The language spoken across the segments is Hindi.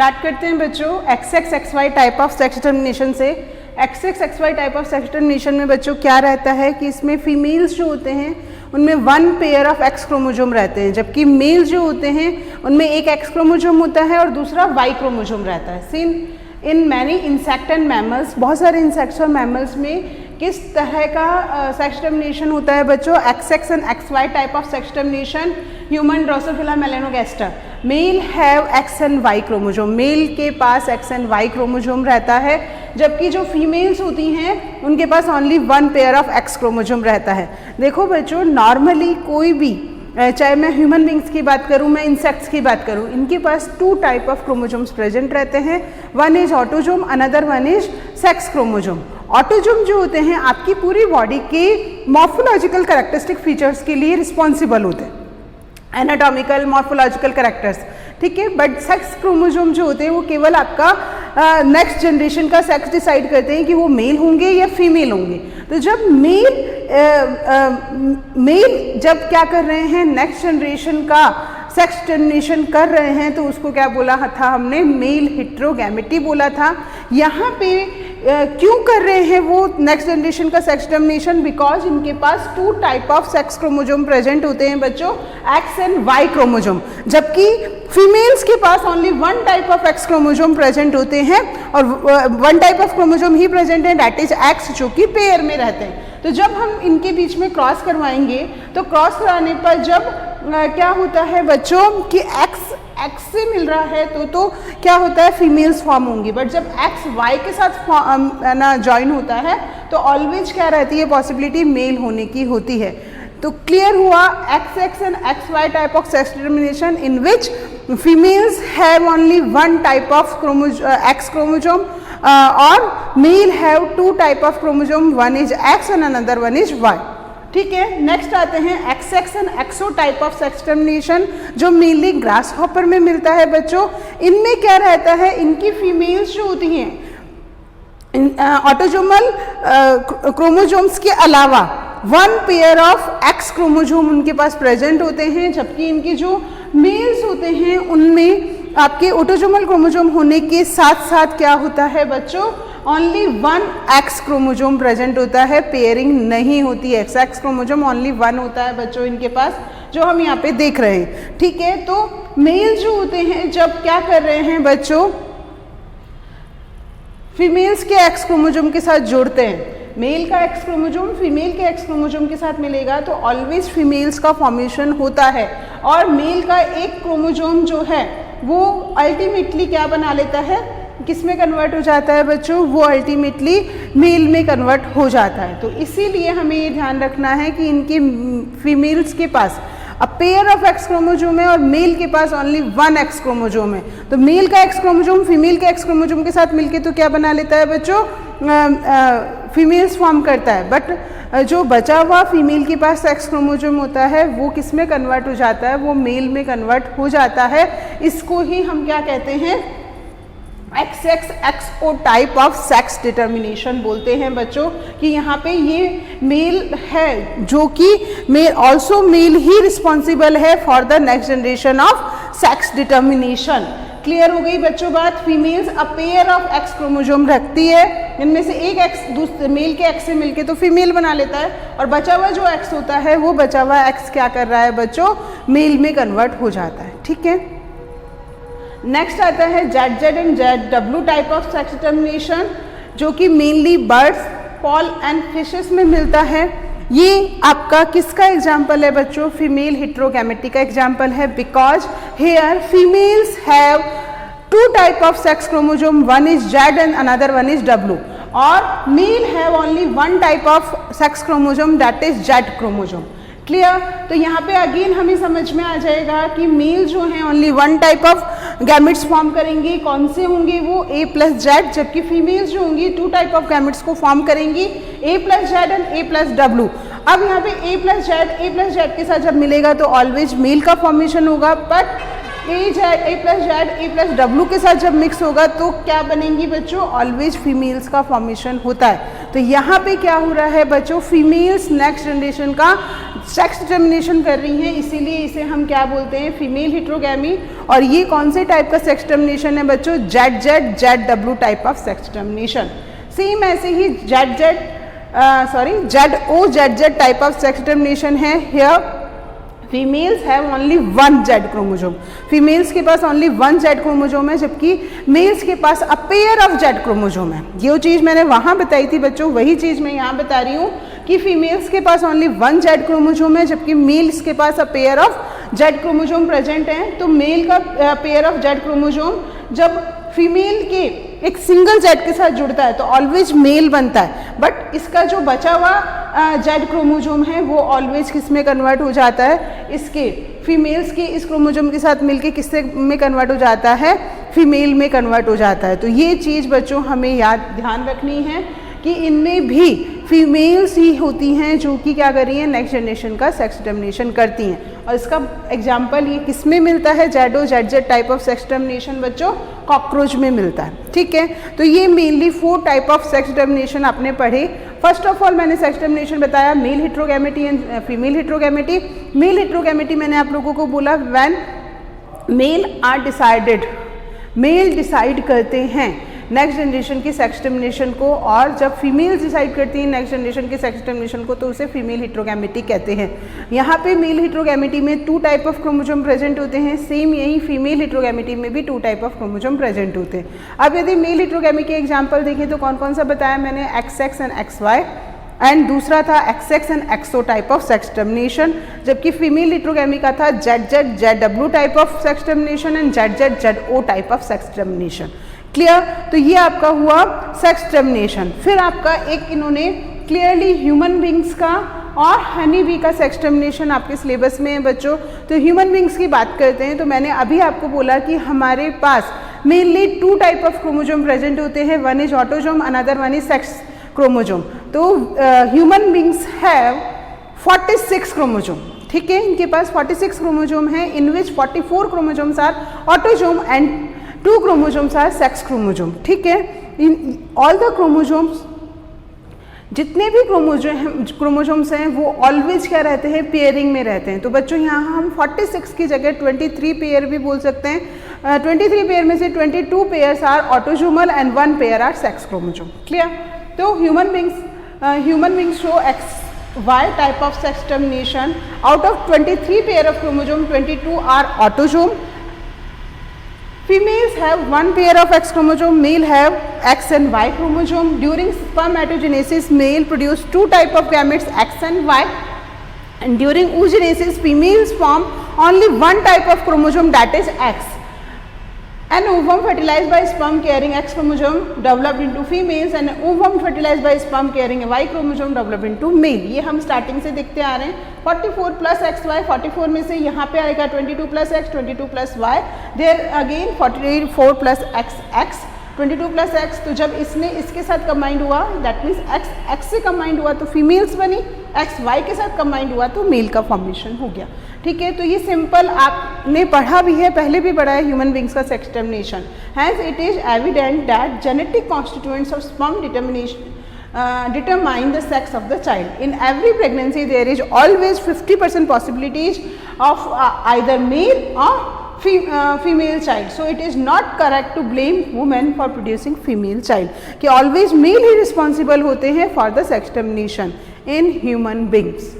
स्टार्ट करते हैं बच्चों XX XY type of sex determination से। XX XY type of sex determination में बच्चों क्या रहता है कि इसमें फीमेल्स जो होते हैं उनमें 1 पेयर ऑफ X क्रोमोजोम रहते हैं, जबकि मेल्स जो होते हैं उनमें एक X क्रोमोजोम होता है और दूसरा Y क्रोमोजोम रहता है। Seen in many insect and mammals, बहुत सारे इंसेक्ट्स और मैमल्स में किस तरह का सेक्स डिटर्मिनेशन होता है बच्चों? XX and XY type of sex determination. Human drosophila melanogaster, male have X and Y chromosome, male के पास X एंड Y क्रोमोजोम रहता है, जबकि जो फीमेल्स होती हैं उनके पास only 1 pair of X chromosome रहता है। देखो बच्चों, नॉर्मली कोई भी, चाहे मैं ह्यूमन बींग्स की बात करूं, मैं इंसेक्ट्स की बात करूं, इनके पास 2 टाइप ऑफ क्रोमोजोम्स प्रेजेंट रहते हैं। One is autosome, another one is sex chromosome. Autosome जो होते हैं आपकी पूरी बॉडी के मॉर्फोलॉजिकल कैरेक्टरिस्टिक फीचर्स के लिए रिस्पॉन्सिबल होते हैं, एनाटॉमिकल मॉर्फोलॉजिकल कैरेक्टर्स, ठीक है। बट सेक्स क्रोमोजोम जो होते हैं वो केवल आपका नेक्स्ट जनरेशन का सेक्स डिसाइड करते हैं कि वो मेल होंगे या फीमेल होंगे। तो जब मेल जब क्या कर रहे हैं, नेक्स्ट जनरेशन का सेक्स डिटर्मिनेशन कर रहे हैं, तो उसको क्या बोला था हमने? मेल हेटेरोगैमेटी बोला था। यहाँ पे क्यों कर रहे हैं वो नेक्स्ट जनरेशन का सेक्स डिटर्मिनेशन? बिकॉज इनके पास 2 type of sex chromosome present होते हैं बच्चों, X एंड Y क्रोमोजोम, जबकि फीमेल्स के पास only 1 type of X chromosome present होते हैं और 1 टाइप ऑफ क्रोमोजोम ही प्रेजेंट है, दैट इज X, जो कि पेयर में रहते हैं। तो जब हम इनके बीच में क्रॉस करवाएंगे तो क्रॉस कराने पर जब क्या होता है बच्चों कि X से मिल रहा है तो क्या होता है? फीमेल्स फॉर्म होंगी। बट जब X Y के साथ ना ज्वाइन होता है तो ऑलवेज क्या रहती है? पॉसिबिलिटी मेल होने की होती है। तो क्लियर हुआ XX and XY type of sex determination in which females have only 1 type of X chromosome और male have 2 type of chromosome, one is X and another one is Y, ठीक है। नेक्स्ट आते हैं XX and XO type of sex determination, जो मेनली ग्रास हॉपर में मिलता है बच्चों। इनमें क्या रहता है? इनकी फीमेल्स जो होती हैं ऑटोजोमल क्रोमोजोम्स के अलावा 1 पेयर ऑफ X क्रोमोजोम उनके पास प्रेजेंट होते हैं, जबकि इनके जो मेल्स होते हैं उनमें आपके ऑटोजोमल क्रोमोजोम होने के साथ साथ क्या होता है बच्चों? ओनली 1 X क्रोमोजोम प्रेजेंट होता है, पेयरिंग नहीं होती है। X क्रोमोजोम ओनली 1 होता है बच्चों इनके पास, जो हम यहाँ पे देख रहे हैं, ठीक है। तो मेल जो होते हैं जब क्या कर रहे हैं बच्चों, फीमेल्स के X क्रोमोजोम के साथ जोड़ते हैं, मेल का X क्रोमोजोम फीमेल के X क्रोमोजोम के साथ मिलेगा तो ऑलवेज फीमेल्स का फॉर्मेशन होता है, और मेल का एक क्रोमोजोम जो है वो अल्टीमेटली क्या बना लेता है? किस में कन्वर्ट हो जाता है बच्चों? वो अल्टीमेटली मेल में कन्वर्ट हो जाता है। तो इसीलिए हमें ये ध्यान रखना है कि इनके फीमेल्स के पास a pair of X chromosome है और मेल के पास ओनली 1 X क्रोमोजोम है। तो मेल का X क्रोमोजोम फीमेल के X क्रोमोजोम के साथ मिलके तो क्या बना लेता है बच्चों? फीमेल्स फॉर्म करता है। बट जो बचा हुआ फीमेल के पास X क्रोमोजोम होता है वो किस में कन्वर्ट हो जाता है? वो मेल में कन्वर्ट हो जाता है। इसको ही हम क्या कहते हैं? XX XO type of sex determination बोलते हैं बच्चों, कि यहाँ पे ये मेल है जो कि मेल ऑल्सो मेल ही रिस्पॉन्सिबल है for the next generation of sex determination. Clear हो गई बच्चों बात? Females a pair of X chromosome रखती है, इनमें से एक X दूसरे मेल के X से मिलके तो फीमेल बना लेता है, और बचा हुआ जो X होता है वो बचा हुआ X क्या कर रहा है बच्चों? मेल में कन्वर्ट हो जाता है, ठीक है। नेक्स्ट आता है ZZ and ZW type of sex determination, जो कि mainly birds, fowl and fishes में मिलता है। ये आपका किसका एग्जाम्पल है बच्चों? फीमेल हेटेरोगैमेटी का एग्जाम्पल है, because here females have 2 type of sex chromosome, one is Z and another one is W, और male have only 1 type of sex chromosome, that is Z chromosome. Clear? तो यहाँ पे अगेन हमें समझ में आ जाएगा कि मेल जो हैं only 1 type of gametes form करेंगे। कौन से होंगे वो? A प्लस Z, जबकि फीमेल्स जो होंगी 2 टाइप ऑफ गैमेट्स को फॉर्म करेंगी, A plus Z and A plus W। अब यहाँ पे A प्लस Z के साथ जब मिलेगा तो ऑलवेज मेल का फॉर्मेशन होगा, but A plus Z A plus W के साथ जब मिक्स होगा तो क्या बनेंगी बच्चों, ऑलवेज फीमेल्स का फॉर्मेशन होता है। तो यहाँ पे क्या हो रहा है बच्चों, फीमेल्स नेक्स्ट जनरेशन का सेक्स डिटर्मिनेशन कर रही हैं, इसीलिए इसे हम क्या बोलते हैं, फीमेल हेटेरोगैमी। और ये कौन से टाइप का सेक्स डिटर्मिनेशन है बच्चों, Z Z Z W type of sex determination. Same ऐसे ही Z O Z Z type of sex determination है। Here females have only one Z chromosome, females के पास ओनली वन जेड क्रोमोजोम है, जबकि मेल्स के पास a pair of Z chromosome है। जो चीज़ मैंने वहाँ बताई थी बच्चों, वही चीज़ मैं यहाँ बता रही हूँ कि फीमेल्स के पास ओनली वन जेड क्रोमोजोम है, जबकि मेल्स के पास a pair of Z chromosome present है। तो मेल का पेयर ऑफ जेड क्रोमोजोम जब फीमेल के एक सिंगल जेड के साथ जुड़ता है तो ऑलवेज मेल बनता है, बट इसका जो बचा हुआ जेड क्रोमोजोम है वो ऑलवेज किस में कन्वर्ट हो जाता है, इसके फीमेल्स के इस क्रोमोजोम के साथ मिलके किससे में कन्वर्ट हो जाता है, फीमेल में कन्वर्ट हो जाता है। तो ये चीज़ बच्चों हमें ध्यान रखनी है कि इनमें भी फीमेल्स ही होती हैं जो कि क्या कर रही हैं, नेक्स्ट जनरेशन का सेक्स डिटर्मिनेशन करती हैं। और इसका एग्जाम्पल ये किस में मिलता है, Z O Z Z type of sex determination बच्चों कॉकरोच में मिलता है। ठीक है, तो ये mainly 4 type of sex determination आपने पढ़े। फर्स्ट ऑफ ऑल मैंने सेक्स डिटर्मिनेशन बताया male heterogamety and female heterogamety. Male heterogamety मैंने आप लोगों को बोला when male are decided, male decide करते हैं नेक्स्ट जनरेशन की सेक्स डिटर्मिनेशन को, और जब फीमेल्स डिसाइड करती हैं नेक्स्ट जनरेशन की सेक्स डिटर्मिनेशन को तो उसे फीमेल हेटेरोगैमेटी कहते हैं। यहाँ पे मेल हेटेरोगैमेटी में 2 टाइप ऑफ क्रोमोजोम प्रेजेंट होते हैं, सेम यही फीमेल हेटेरोगैमेटी में भी 2 टाइप ऑफ क्रोमोजोम प्रेजेंट होते हैं। अब यदि मेल हेटेरोगैमी के एग्जाम्पल देखें तो कौन कौन सा बताया मैंने, XX एंड XY, एंड दूसरा था XX and XO type of sex determination, जबकि फीमेल हेटेरोगैमी का था ZZ ZW type of sex determination and ZZ ZO type of sex determination. Clear, तो ये आपका हुआ सेक्स डिटर्मिनेशन। फिर आपका एक इन्होंने क्लियरली ह्यूमन बींग्स का और हनी बी का सेक्स डिटर्मिनेशन आपके सिलेबस में है बच्चों। तो ह्यूमन बींग्स की बात करते हैं तो मैंने अभी आपको बोला कि हमारे पास mainly 2 type of chromosome present होते हैं, one is autosome, another one is sex chromosome. तो ह्यूमन बींग्स हैव 46 क्रोमोजोम, ठीक है, इनके पास 46 क्रोमोजोम है, in which 44 chromosomes are autosome and 2 chromosomes are sex chromosome. ठीक है, इन ऑल द क्रोमोजोम्स, जितने भी क्रोमोजोम्स हैं वो ऑलवेज क्या रहते हैं, पेयरिंग में रहते हैं। तो बच्चों यहाँ हम 46 की जगह 23 पेयर भी बोल सकते हैं। 23 पेयर में से 22 pairs are autosomal and 1 pair are sex chromosome. Clear, तो human beings show XY type of sex determination. Out of 23 pair of chromosome, 22 are autosome. Females have 1 pair of X chromosome, male have X and Y chromosome. During spermatogenesis, male produce 2 type of gametes, X and Y, and during oogenesis, females form only 1 type of chromosome, that is X. An ovum fertilized by sperm carrying X chromosome developed into females and an ovum fertilized by sperm carrying a Y chromosome developed into male. ये हम स्टार्टिंग से देखते आ रहे हैं। 44 प्लस XY, 44 में से यहाँ पे आएगा 22 plus X, 22 plus Y, there again 44 plus XX, 22 plus X। तो जब इसने इसके साथ कंबाइंड हुआ, दैट मीन्स X से कंबाइंड हुआ तो फीमेल्स बनी, XY के साथ कंबाइंड हुआ तो मेल का फॉर्मेशन हो गया। ठीक है, तो ये सिंपल आपने पढ़ा भी है, पहले भी पढ़ा है ह्यूमन बींग्स का sex determination. Hence it is evident that genetic constituents of sperm determine the sex of the child. In every pregnancy there is always 50% possibilities of either male or female child. So it is not correct to blame women for producing female child, कि always male ही responsible होते हैं for the sex determination in human beings.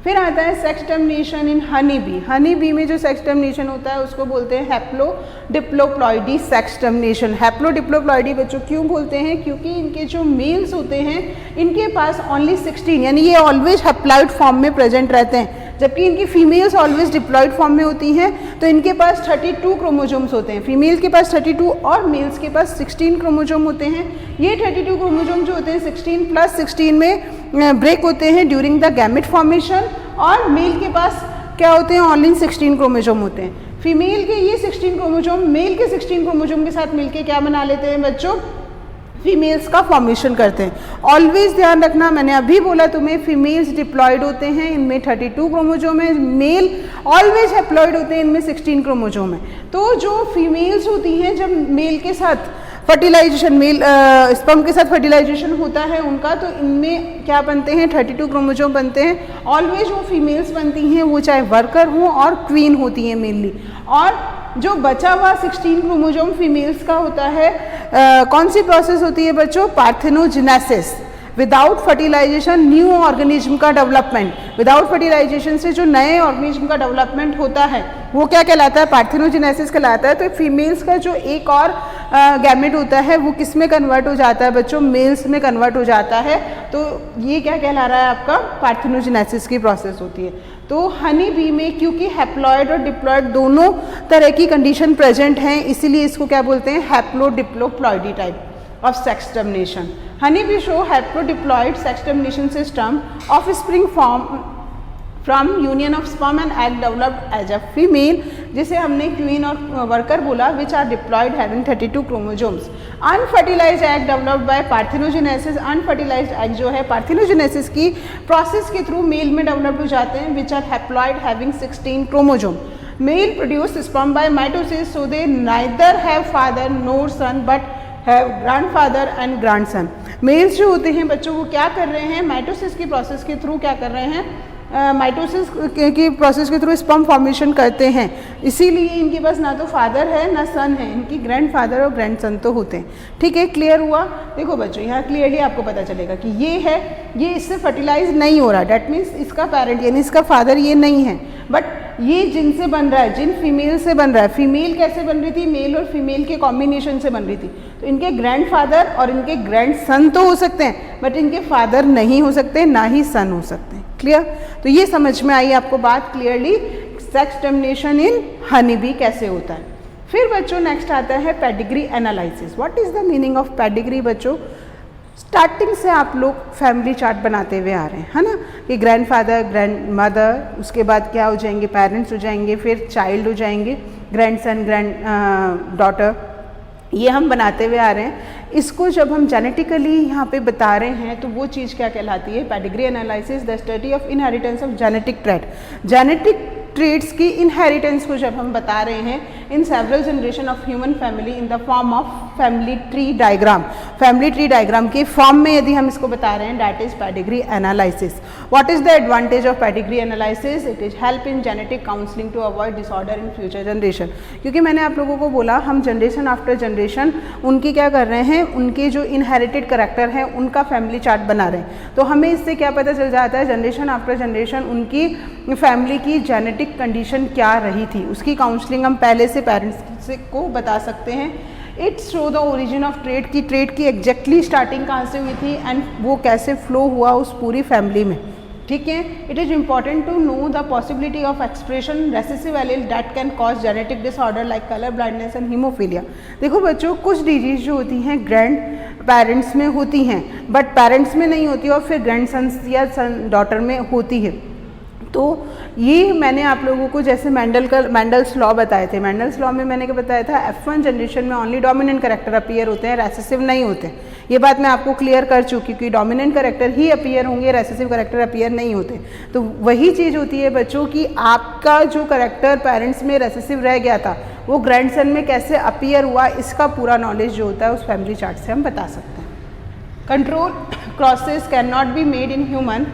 फिर आता है सेक्स डिटर्मिनेशन इन हनी बी। हनी बी में जो सेक्स डिटर्मिनेशन होता है उसको बोलते हैं हैप्लोडिप्लोप्लॉइडी सेक्स डिटर्मिनेशन। हैप्लोडिप्लोप्लॉइडी बच्चों क्यों बोलते हैं, क्योंकि इनके जो मेल्स होते हैं इनके पास ओनली 16, यानी ये ऑलवेज हैप्लॉइड फॉर्म में प्रेजेंट रहते हैं, जबकि इनकी फीमेल्स ऑलवेज डिप्लॉइड फॉर्म में होती हैं। तो इनके पास 32 क्रोमोजोम्स होते हैं, फीमेल के पास 32 और मेल्स के पास 16 क्रोमोजोम होते हैं। ये 32 क्रोमोजोम जो होते हैं 16 प्लस 16 में ब्रेक होते हैं ड्यूरिंग द गैमेट फॉर्मेशन, और मेल के पास क्या होते हैं, ओनली 16 क्रोमोजोम होते हैं। फीमेल के ये 16 क्रोमोजोम मेल के 16 क्रोमोजोम के साथ मिलके क्या बना लेते हैं बच्चों, फीमेल्स का फॉर्मेशन करते हैं। ऑलवेज ध्यान रखना, मैंने अभी बोला तुम्हें फीमेल्स डिप्लॉयड होते हैं, इनमें 32 क्रोमोजोम है, मेल ऑलवेज हैप्लॉयड होते हैं, इनमें 16 क्रोमोजोम है। तो जो फीमेल्स होती हैं जब मेल के साथ फर्टिलाइजेशन, मेल स्पर्म के साथ फर्टिलाइजेशन होता है उनका, तो इनमें क्या बनते हैं 32 क्रोमोजोम बनते हैं। ऑलवेज वो फीमेल्स बनती हैं, वो चाहे वर्कर हो और क्वीन होती हैं मेनली। और जो बचा हुआ 16 क्रोमोजोम फीमेल्स का होता है, कौन सी प्रोसेस होती है बच्चों? Parthenogenesis. Without fertilization new organism का डेवलपमेंट, विदाउट फर्टिलाइजेशन से जो नए ऑर्गेनिज्म का डेवलपमेंट होता है वो क्या कहलाता है? पार्थेनोजेनेसिस कहलाता है। तो फीमेल्स का जो एक और गैमेट होता है वो किस में कन्वर्ट हो जाता है बच्चों? मेल्स में कन्वर्ट हो जाता है। तो ये क्या कहला रहा है? आपका पार्थेनोजेनेसिस की प्रोसेस होती है। तो हनी बी में क्योंकि हैप्लॉयड और डिप्लॉयड दोनों तरह की कंडीशन प्रेजेंट हैं, इसीलिए इसको क्या बोलते हैं? Haplodiploidy type of sex termination. Honey bee show haplodiploid sex termination system offspring form from union of sperm and egg developed as a female, जिसे हमने क्वीन और वर्कर बोला, which are diploid having 32 chromosomes. Unfertilised egg developed by parthenogenesis, unfertilised egg जो है पार्थेनोजेनेसिस की प्रोसेस के थ्रू मेल में डेवलप्ड हो जाते हैं, which are haploid having 16 chromosome. Male produce sperm by mitosis, so they neither have father nor son but have grandfather and grandson. Males जो होते हैं बच्चों वो क्या कर रहे हैं? माइटोसिस की प्रोसेस के थ्रू क्या कर रहे हैं? माइटोसिस की प्रोसेस के थ्रू स्पर्म फॉर्मेशन करते हैं, इसीलिए इनके पास ना तो फादर है ना सन है, इनकी ग्रैंडफादर और ग्रैंडसन तो होते हैं। ठीक है, क्लियर हुआ? देखो बच्चों यहाँ क्लियरली आपको पता चलेगा कि ये है, ये इससे फर्टिलाइज नहीं हो रहा, डैट मीन्स इसका पेरेंट यानी इसका फादर ये नहीं है, बट ये जिनसे बन रहा है, जिन फीमेल से बन रहा है। फीमेल कैसे बन रही थी? मेल और फीमेल के कॉम्बिनेशन से बन रही थी। तो इनके ग्रैंडफादर और इनके ग्रैंडसन तो हो सकते हैं, बट इनके फादर नहीं हो सकते, ना ही सन हो सकते हैं। क्लियर? तो ये समझ में आई आपको बात क्लियरली, सेक्स टर्मिनेशन इन हनी बी कैसे होता है। फिर बच्चों नेक्स्ट आता है pedigree analysis. What is the meaning of pedigree बच्चों? स्टार्टिंग से आप लोग फैमिली चार्ट बनाते हुए आ रहे हैं, है ना, कि ग्रैंडफादर, ग्रैंड मदर, उसके बाद क्या हो जाएंगे? पेरेंट्स हो जाएंगे, फिर चाइल्ड हो जाएंगे, ग्रैंडसन, ग्रैंड डॉटर, ये हम बनाते हुए आ रहे हैं। इसको जब हम जेनेटिकली यहाँ पे बता रहे हैं तो वो चीज़ क्या कहलाती है? Pedigree analysis, the study of inheritance of genetic trait. Genetic traits की इनहेरिटेंस को जब हम बता रहे हैं in several generation of human family in the form of family tree diagram, family tree diagram के फॉर्म में यदि हम इसको बता रहे हैं, that is pedigree analysis. What is the advantage of pedigree analysis? It is help in genetic counselling to avoid disorder in future generation. क्योंकि मैंने आप लोगों को बोला हम जनरेशन आफ्टर जनरेशन उनकी क्या कर रहे हैं, उनके जो इनहेरिटेड करैक्टर हैं उनका फैमिली चार्ट बना रहे हैं। तो हमें इससे क्या पता चल जाता है? जनरेशन आफ्टर जनरेशन उनकी फैमिली की जेनेटिक कंडीशन क्या रही थी, उसकी काउंसलिंग हम पहले से पेरेंट्स को बता सकते हैं। It show the origin of trait, की ट्रेट की एग्जैक्टली स्टार्टिंग कहाँ से हुई थी एंड वो कैसे फ्लो हुआ उस पूरी फैमिली में। ठीक है, it is important to know the possibility of expression recessive allele that can cause genetic disorder like colour blindness and haemophilia. देखो बच्चों, कुछ डिजीज जो होती हैं ग्रैंड पेरेंट्स में होती हैं, बट पेरेंट्स में नहीं होती और फिर ग्रैंड सन्स या सन डॉटर में होती है। तो ये मैंने आप लोगों को जैसे मैंडल्स लॉ बताए थे, मैंडल्स लॉ में मैंने क्या बताया था? F1 जनरेशन में ओनली डोमिनेंट करेक्टर अपीयर होते हैं, रेसेसिव नहीं होते। ये बात मैं आपको क्लियर कर चुकी कि डोमिनेंट करेक्टर ही अपीयर होंगे, रेसेसिव करेक्टर अपीयर नहीं होते। तो वही चीज़ होती है बच्चों कि आपका जो करेक्टर पेरेंट्स में रेसेसिव रह गया था वो ग्रैंडसन में कैसे अपीयर हुआ, इसका पूरा नॉलेज जो होता है उस फैमिली चार्ट से हम बता सकते हैं। Control crosses can not be made in human,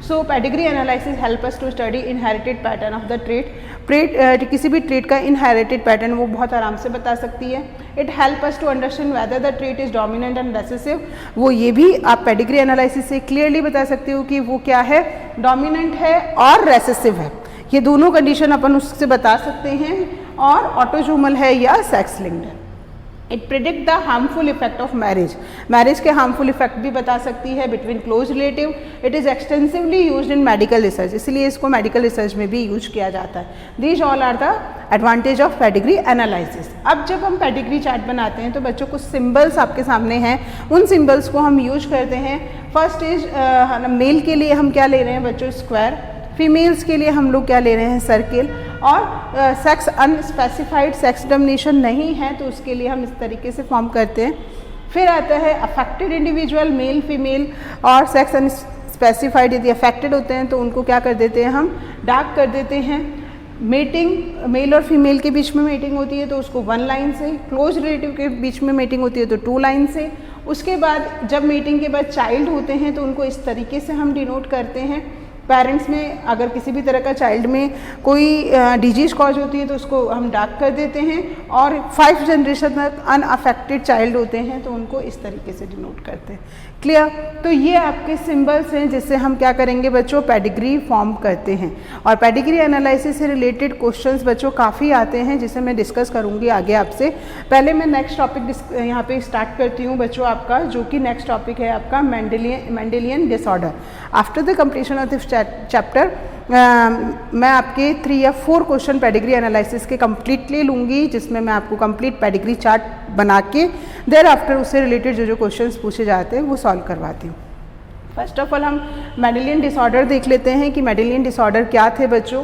so pedigree analysis help us to study inherited pattern of the trait. किसी भी ट्रेट का इनहेरिटेड पैटर्न वो बहुत आराम से बता सकती है। It help us to understand whether the trait is dominant and recessive, वो ये भी आप पेडिग्री एनालिसिस से क्लियरली बता सकते हो कि वो क्या है, डोमिनेंट है और रेसेसिव है। ये दोनों कंडीशन अपन उससे बता सकते हैं, और ऑटोजोमल है या सेक्स लिंक्ड है। It predict the harmful effect of marriage, marriage के हार्मफुल इफेक्ट भी बता सकती है between close relative. It is extensively used in medical research, इसलिए इसको मेडिकल रिसर्च में भी यूज किया जाता है। These all are the advantage of pedigree analysis. अब जब हम पेडिग्री चार्ट बनाते हैं तो बच्चों कुछ सिंबल्स आपके सामने हैं, उन सिंबल्स को हम यूज करते हैं। फर्स्ट इज मेल के लिए हम क्या ले रहे हैं बच्चों, स्क्वायर। फीमेल्स के लिए हम लोग क्या ले रहे हैं, सर्किल। और सेक्स अनस्पेसिफाइड सेक्स डोमिनेशन नहीं है तो उसके लिए हम इस तरीके से फॉर्म करते हैं। फिर आता है अफेक्टेड इंडिविजुअल, मेल फीमेल और सेक्स अनस्पेसिफाइड, यदि अफेक्टेड होते हैं तो उनको क्या कर देते हैं, हम डार्क कर देते हैं। मेटिंग, मेल और फीमेल के बीच में मीटिंग होती है तो उसको 1 लाइन से, क्लोज रिलेटिव के बीच में मीटिंग होती है तो 2 लाइन से। उसके बाद जब मीटिंग के बाद चाइल्ड होते हैं तो उनको इस तरीके से हम डिनोट करते हैं। पेरेंट्स में अगर किसी भी तरह का चाइल्ड में कोई डिजीज कॉज होती है तो उसको हम डार्क कर देते हैं, और 5 जनरेशन तक अनअफेक्टेड चाइल्ड होते हैं तो उनको इस तरीके से डिनोट करते हैं। क्लियर? तो ये आपके सिंबल्स हैं जिससे हम क्या करेंगे बच्चों, पेडिग्री फॉर्म करते हैं। और पेडिग्री एनालिसिस से रिलेटेड क्वेश्चंस बच्चों काफ़ी आते हैं जिसे मैं डिस्कस करूंगी आगे आपसे। पहले मैं नेक्स्ट टॉपिक यहाँ पे स्टार्ट करती हूँ बच्चों आपका, जो कि नेक्स्ट टॉपिक है आपका Mendelian disorder. After the completion of this chapter मैं आपके 3 या 4 क्वेश्चन पेडिग्री एनालिसिस के कंप्लीटली लूँगी, जिसमें मैं आपको कंप्लीट पेडिग्री चार्ट बना के देर आफ्टर उससे रिलेटेड जो क्वेश्चंस पूछे जाते हैं वो सॉल्व करवाती हूँ। फर्स्ट ऑफ ऑल हम मेंडेलियन डिसऑर्डर देख लेते हैं कि मेंडेलियन डिसऑर्डर क्या थे बच्चों।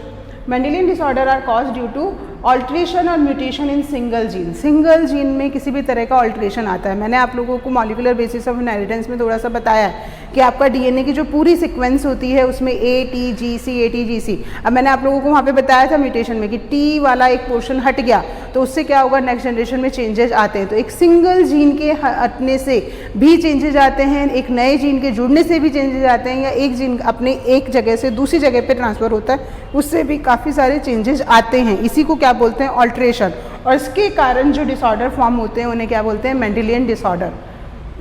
Mendelian disorder are cause due to alteration और mutation in single gene. Single gene में किसी भी तरह का ऑल्ट्रेशन आता है। मैंने आप लोगों को मॉलिक्यूलर बेसिस ऑफ इनहेरिटेंस में थोड़ा सा बताया है कि आपका डीएनए की जो पूरी सीक्वेंस होती है उसमें ATGC ATGC। अब मैंने आप लोगों को वहाँ पे बताया था म्यूटेशन में कि T वाला एक पोर्शन हट गया तो उससे क्या होगा, नेक्स्ट जनरेशन में चेंजेस आते हैं। तो एक सिंगल जीन के हटने से भी चेंजेस आते हैं, एक नए जीन के जुड़ने से भी चेंजेस आते हैं, या एक जीन अपने एक जगह से दूसरी जगह पे ट्रांसफ़र होता है उससे भी काफ़ी सारे चेंजेस आते हैं। इसी को क्या बोलते हैं, ऑल्ट्रेशन। और इसके कारण जो डिसऑर्डर फॉर्म होते हैं उन्हें क्या बोलते हैं, Mendelian disorder.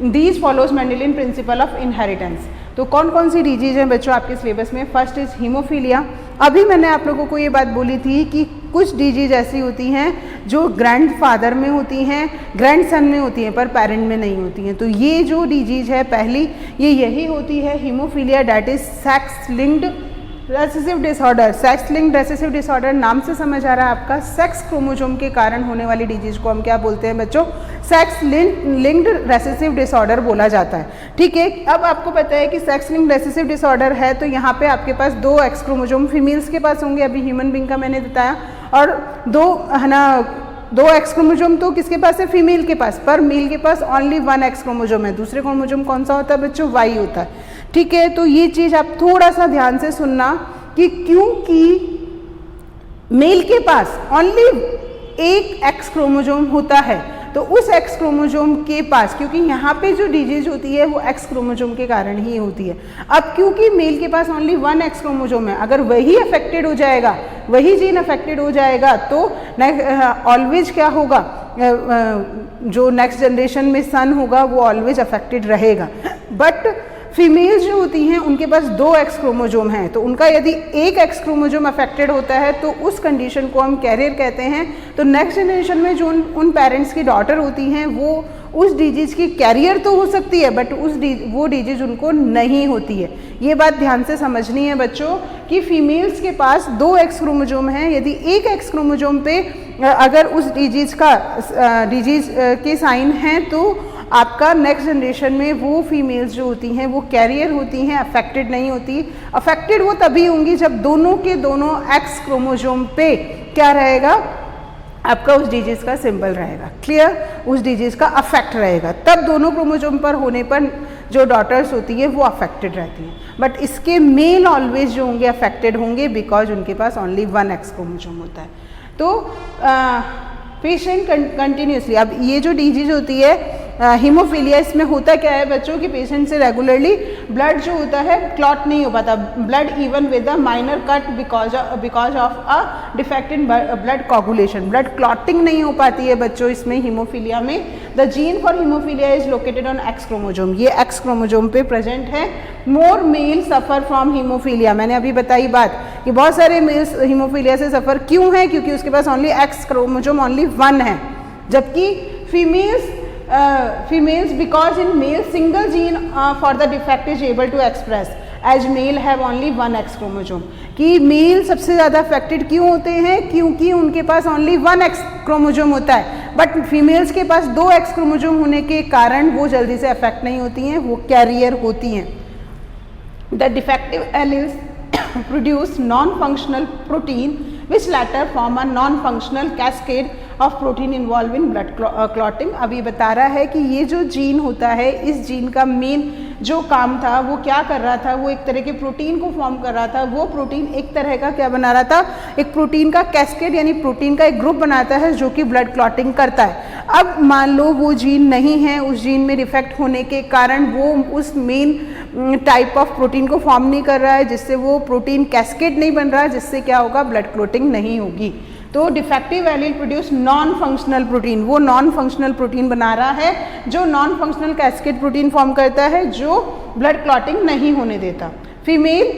These follows Mendelian principle of inheritance. तो कौन कौन सी डिजीज हैं बच्चों आपके सिलेबस में? First is haemophilia. अभी मैंने आप लोगों को ये बात बोली थी कि कुछ डिजीज ऐसी होती हैं जो ग्रैंडफादर में होती हैं, ग्रैंडसन में होती हैं, पर पेरेंट में नहीं होती हैं। तो ये जो डिजीज है पहली, ये यही होती है haemophilia, that is sex linked recessive disorder. Sex linked recessive disorder नाम से समझ आ रहा है आपका, सेक्स क्रोमोसोम के कारण होने वाली डिजीज को हम क्या बोलते हैं बच्चों, सेक्स लिंक्ड रेसेसिव डिसऑर्डर बोला जाता है। ठीक है, अब आपको पता है कि सेक्स लिंक्ड रेसेसिव डिसऑर्डर है तो यहाँ पे आपके पास 2 एक्स क्रोमोसोम फीमेल्स के पास होंगे, अभी ह्यूमन बींग का मैंने बताया, और 2 एक्स क्रोमोसोम तो किसके पास है, फीमेल के पास, पर मेल के पास ओनली 1 एक्स क्रोमोसोम है। दूसरे क्रोमोसोम कौन सा होता है बच्चों, Y होता है। ठीक है, तो ये चीज़ आप थोड़ा सा ध्यान से सुनना कि क्योंकि मेल के पास ओनली 1 एक्स क्रोमोसोम होता है तो उस एक्स क्रोमोसोम के पास, क्योंकि यहाँ पे जो डिजीज होती है वो एक्स क्रोमोसोम के कारण ही होती है। अब क्योंकि मेल के पास ओनली 1 एक्स क्रोमोसोम है, अगर वही अफेक्टेड हो जाएगा, वही जीन अफेक्टेड हो जाएगा तो ऑलवेज क्या होगा, जो नेक्स्ट जनरेशन में सन होगा वो ऑलवेज अफेक्टेड रहेगा। बट फीमेल्स जो होती हैं उनके पास 2 एक्स क्रोमोसोम हैं, तो उनका यदि 1 एक्स क्रोमोसोम अफेक्टेड होता है तो उस कंडीशन को हम कैरियर कहते हैं। तो नेक्स्ट जनरेशन में जो उन पेरेंट्स की डॉटर होती हैं वो उस डिजीज की कैरियर तो हो सकती है बट वो डिजीज उनको नहीं होती है। ये बात ध्यान से समझनी है बच्चों कि फीमेल्स के पास 2 एक्स क्रोमोसोम हैं, यदि 1 एक्स क्रोमोसोम पे अगर उस डिजीज के साइन हैं तो आपका नेक्स्ट जनरेशन में वो फीमेल्स जो होती हैं वो कैरियर होती हैं, अफेक्टेड नहीं होती। अफेक्टेड वो तभी होंगी जब दोनों के दोनों एक्स क्रोमोसोम पे क्या रहेगा, आपका उस डिजीज का सिंबल रहेगा। क्लियर, उस डिजीज का अफेक्ट रहेगा, तब दोनों क्रोमोसोम पर होने पर जो डॉटर्स होती है वो अफेक्टेड रहती हैं। बट इसके मेल ऑलवेज जो होंगे अफेक्टेड होंगे बिकॉज उनके पास ओनली 1 एक्स क्रोमोसोम होता है। तो पेशेंट कंटिन्यूसली, अब ये जो डिजीज होती है हीमोफीलिया, इसमें होता क्या है बच्चों कि पेशेंट से रेगुलरली ब्लड जो होता है क्लॉट नहीं हो पाता, blood even with a minor cut because of a defect in blood coagulation, blood clotting नहीं हो पाती है बच्चों इसमें हीमोफीलिया में। The gene for haemophilia is located on x chromosome, ये एक्स क्रोमोसोम पे प्रेजेंट है। मोर मेल सफ़र फ्रॉम हीमोफीलिया, मैंने अभी बताई बात कि बहुत सारे मेल्स हीमोफीलिया से सफ़र क्यों है, क्योंकि उसके पास ओनली एक्स क्रोमोसोम ओनली 1 है, जबकि females because in male single gene for the defect is able to express as male have only 1 x chromosome। कि मेल सबसे ज़्यादा अफेक्टेड क्यों होते हैं, क्योंकि उनके पास ओनली 1 एक्स क्रोमोसोम होता है, बट फीमेल्स के पास 2 एक्स क्रोमोसोम होने के कारण वो जल्दी से अफेक्ट नहीं होती हैं, वो कैरियर होती हैं। The defective alleles produce non-functional protein which latter form a non-functional cascade of protein involved in blood clotting। अब ये बता रहा है कि ये जो जीन होता है, इस जीन का मेन जो काम था वो क्या कर रहा था, वो एक तरह के प्रोटीन को फॉर्म कर रहा था। वो प्रोटीन एक तरह का क्या बना रहा था, एक प्रोटीन का कैस्केड यानी प्रोटीन का एक ग्रुप बनाता है जो कि ब्लड क्लॉटिंग करता है। अब मान लो वो जीन नहीं है, उस जीन में डिफेक्ट होने के कारण वो उस मेन टाइप ऑफ प्रोटीन को फॉर्म नहीं कर रहा है, जिससे वो प्रोटीन कैस्केड नहीं बन रहा है, जिससे क्या होगा, ब्लड क्लॉटिंग नहीं होगी। तो defective allele produce non functional protein, वो नॉन फंक्शनल प्रोटीन बना रहा है जो non functional cascade protein form करता है, जो ब्लड क्लॉटिंग नहीं होने देता। Female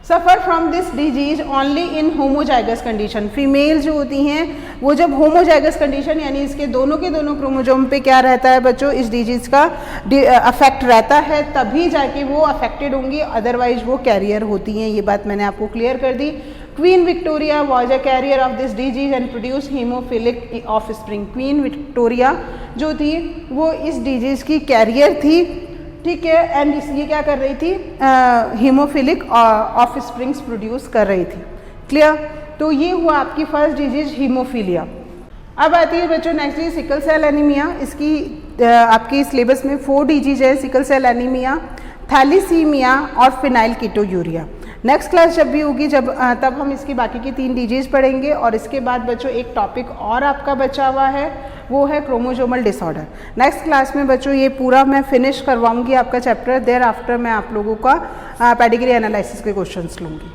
suffer from this disease only in homozygous condition. Female जो होती हैं वो जब होमोजाइगस कंडीशन यानी इसके दोनों के दोनों क्रोमोजोम पे क्या रहता है बच्चों, इस डिजीज का अफेक्ट रहता है, तभी जाके वो अफेक्टेड होंगी, अदरवाइज वो कैरियर होती हैं। ये बात मैंने आपको क्लियर कर दी। Queen Victoria was a carrier of this disease and produce haemophilic offspring. Queen Victoria जो थी वो इस डिजीज की कैरियर थी, ठीक है, एंड ये क्या कर रही थी, हीमोफिलिक ऑफस्प्रिंग्स प्रोड्यूस कर रही थी। क्लियर? तो ये हुआ आपकी फर्स्ट डिजीज हीमोफीलिया। अब आती है बच्चों नेक्स्ट सिकल सेल एनीमिया। इसकी आपकी सिलेबस में 4 डिजीज है, सिकल सेल एनीमिया, थैलीसीमिया और फिनाइल कीटोयूरिया। नेक्स्ट क्लास जब भी होगी तब हम इसकी बाकी की 3 डिजीज पढ़ेंगे। और इसके बाद बच्चों एक टॉपिक और आपका बचा हुआ है, वो है क्रोमोजोमल डिसऑर्डर। नेक्स्ट क्लास में बच्चों ये पूरा मैं फिनिश करवाऊंगी आपका चैप्टर। देयर आफ्टर मैं आप लोगों का पेडिग्री एनालिसिस के क्वेश्चंस लूँगी।